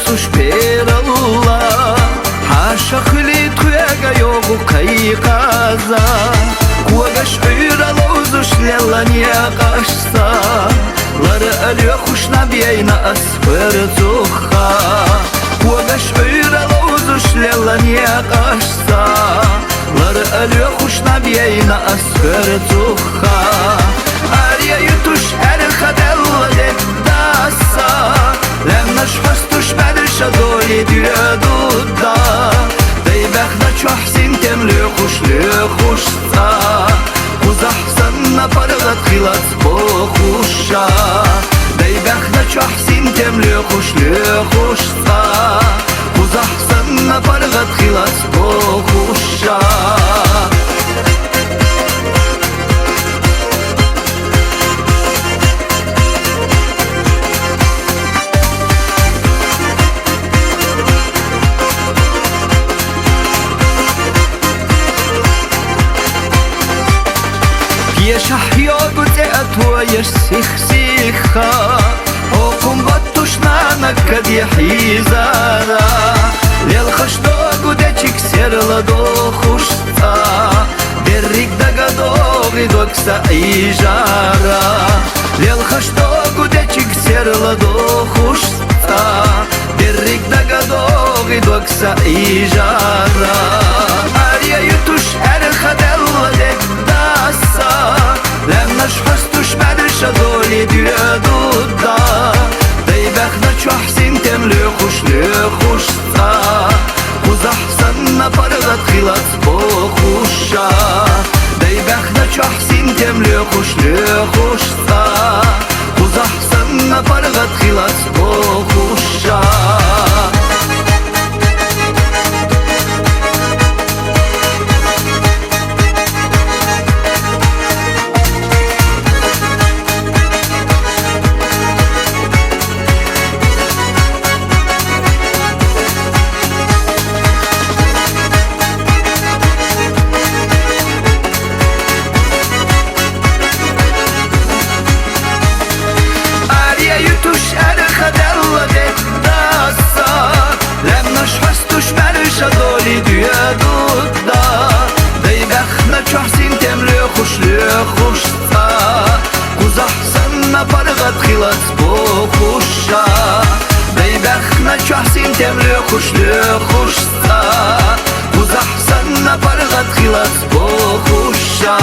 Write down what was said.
suş per Allah Haşa khili tuyaga yogu kaykaza Kuagaş uyra lauzuş lelanya qaşsa Ları ölüyor kuşna biyayna asfır tuha Kuagaş uyra lauzuş lelanya qaşsa Ları ölüyor kuşna biyayna asfır tuha Arya yutuş erhadella deddasa Lemnaş hastuş bedrşa doli düyadudda Beybekna çohsin temlü kuşsa Kuzahsanna pargat khilat bokhusha Beybekna çohsin temlü kuşsa Kuzahsanna pargat khilat bokhusha Yeshah yogu te'atwa yesh sikha Okum battush nana kad yahizara Lel khashdogu dechik serla do khushta Berrik daga dogi doksa ijara Lel khashdogu dechik serla do khushta Berrik daga dogi doksa ijara Arya yutush erkhadella deddasa Lemnaş hastuş bedrşa doli düyadudda Beybekna çohsin temlü kuşsa Kuzahsanna pargat khilat bokhusha Beybekna çohsin temlü kuşsa Kuzahsanna pargat khilat bokhusha Khushsa Kuzahsanna pargat khilat bokhusha Beybekna çohsin temlü khushsa Kuzahsanna pargat khilat bokhusha